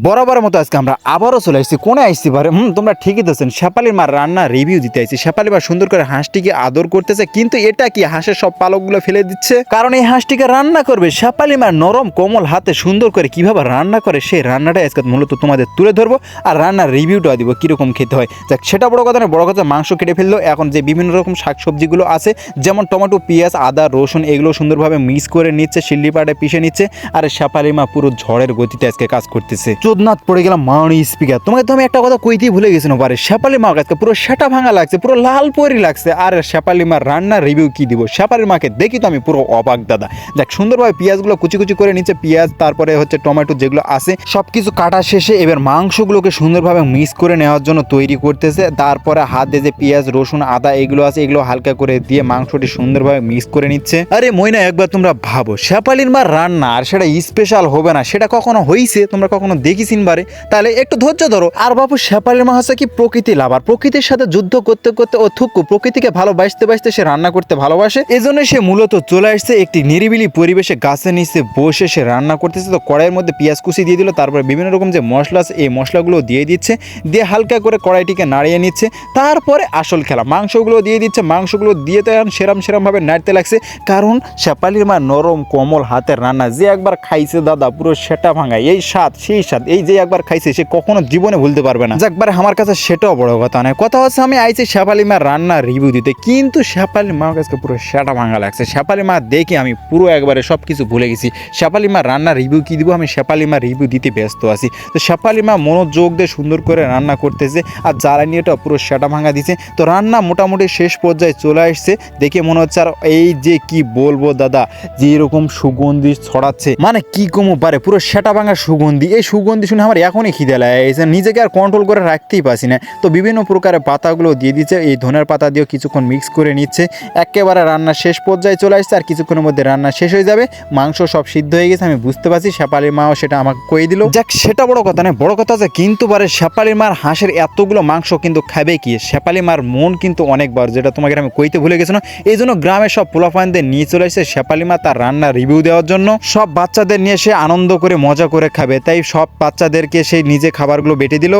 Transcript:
বরাবরের মতো আজকে আমরা আবারও চলে আসছি কোনে আসছি পারে তোমরা ঠিকই দেখছেন শেফালির মা রান্না রিভিউ দিতে আসছি। শেফালি মা সুন্দর করে হাঁসটিকে আদর করতেছে, কিন্তু এটা কি হাঁসের সব পালকগুলো ফেলে দিচ্ছে, কারণ এই হাঁসটিকে রান্না করবে শেফালি মা নরম কোমল হাতে সুন্দর করে কিভাবে রান্না করে সেই রান্নাটা আজকে মূলত তোমাদের তুলে ধরবো আর রান্নার রিভিউটা দিব কিরকম খেতে হয়। যাক, সেটা বড় কথা না, বড় কথা মাংস কেটে ফেললো। এখন যে বিভিন্ন রকম শাকসবজিগুলো আছে যেমন টমেটো, পেঁয়াজ, আদা, রসুন এগুলো সুন্দরভাবে মিক্স করে নিচ্ছে, শিল্লি পাটে পিষে নিচ্ছে। আর শেফালি মা পুরো ঝড়ের গতিতে আজকে কাজ করতেছে। চোদনাথ পড়ে গেলাম মাউনি স্পিকার। তোমাকে তো আমি একটা কথা কইতেই ভুলে গেছি, পারে শেফালি মা আজকে পুরো সেটা ভাঙা লাগছে, পুরো লাল পরি লাগছে। আর শেফালি মার রান্নার রিভিউ কি দিব, শেফালির মাকে দেখি তো আমি পুরো অবাক দাদা। দেখ, সুন্দরভাবে পেঁয়াজগুলো কুচি কুচি করে নিচ্ছে, পেঁয়াজ তারপরে হচ্ছে টমেটো যেগুলো আছে সবকিছু কাটা শেষে এবার মাংসগুলোকে সুন্দরভাবে মিক্স করে নেওয়ার জন্য তৈরি করতেছে। তারপরে হাত দিয়ে যে পেঁয়াজ, রসুন, আদা এগুলো আছে এগুলো হালকা করে দিয়ে মাংসটি সুন্দরভাবে মিক্স করে নিচ্ছে। আরে মইনা, একবার তোমরা ভাবো শেফালির মার রান্না আর সেটা স্পেশাল হবে না, সেটা কখনো হইছে? তোমরা কখনো দেখিসিন বারে? তাহলে একটু ধৈর্য ধরো। আর বাবু, শেফালির মা হচ্ছে কি প্রকৃতি লাভার, প্রকৃতির সাথে যুদ্ধ করতে করতে ও থুকু প্রকৃতিকে ভালোবাসতে বাসতে সে রান্না করতে ভালোবাসে। এজন্য সে মূলত চলে আসছে একটি নিরিবিলি পরিবেশে, গাছের নিচে বসে সে রান্না করতেছে। তো কড়াইয়ের মধ্যে পেঁয়াজ কুচি দিয়ে দিল, তারপরে বিভিন্ন রকম যে মশলা আছে এই মশলাগুলো দিয়ে দিচ্ছে, দিয়ে হালকা করে কড়াইটিকে নাড়িয়ে নিচ্ছে। তারপরে আসল খেলা, মাংসগুলো দিয়ে দিচ্ছে। মাংসগুলো দিয়ে তো এখন সেরাম ভাবে নাড়তে লাগছে, কারণ শেফালির মা নরম কোমল হাতের রান্না যে একবার খাইছে দাদা পুরো সেটা ভাঙা। এই স্বাদ সেই স্বাদ, এই যে একবার খাইছে সে কখনো জীবনে ভুলতে পারবে না। একবার আমার কাছে সেটাও বড় কথা নয়, কথা হচ্ছে আমি আইছি শেফালি মার রান্নার রিভিউ দিতে, কিন্তু শেফালি মার কাছে পুরো সেটা ভাঙা লাগছে। শেফালি মা দেখে আমি পুরো একবারে সব কিছু ভুলে গেছি। শেফালি মার রান্নার রিভিউ কি দিব, আমি শেফালি মার রিভিউ দিতে ব্যস্ত আছি। তো শেফালি মা মনোযোগ দিয়ে সুন্দর করে রান্না করতেছে আর জ্বালানিটা পুরো সেটা ভাঙা দিছে। তো রান্না মোটামুটি শেষ পর্যায়ে চলে আসছে, দেখে মনে হচ্ছে আর এই যে কি বলবো দাদা, যে এরকম সুগন্ধি ছড়াচ্ছে, মানে কি কমো পারে, পুরো সেটা ভাঙা সুগন্ধি। এই সুগন্ধি শুনে আমার এখনই খিদে লাগে, নিজেকে আর কন্ট্রোল করে রাখতেই পারছি না। তো বিভিন্ন প্রকারের পাতাগুলো দিয়ে দিচ্ছে, এই ধনের পাতা দিয়েও কিছুক্ষণ মিক্স করে নিচ্ছে। একেবারে রান্না শেষ পর্যায়ে চলে আসছে, আর কিছুক্ষণের মধ্যে রান্না শেষ হয়ে যাবে। মাংস সব সিদ্ধ হয়ে গেছে, আমি বুঝতে পারছি। শেফালির মাও সেটা আমাকে কয়ে দিল। যাক, সেটা বড় কথা নয়, বড় কথা আছে কিন্তু পারে শেফালির মার হাঁসের এতগুলো মাংস কিন্তু খাবে কি? শেফালি মার মন কিন্তু অনেক বড়, যেটা তোমাকে আমি কইতে ভুলে গেছিলাম। এই জন্য গ্রামের সব পোলাপানদের নিয়ে চলে আসছে শেফালি মা তার রান্নার রিভিউ দেওয়ার জন্য। সব বাচ্চাদের নিয়ে সে আনন্দ করে মজা করে খাবে, তাই সব বাচ্চাদেরকে সেই নিজে খাবারগুলো বেটে দিল।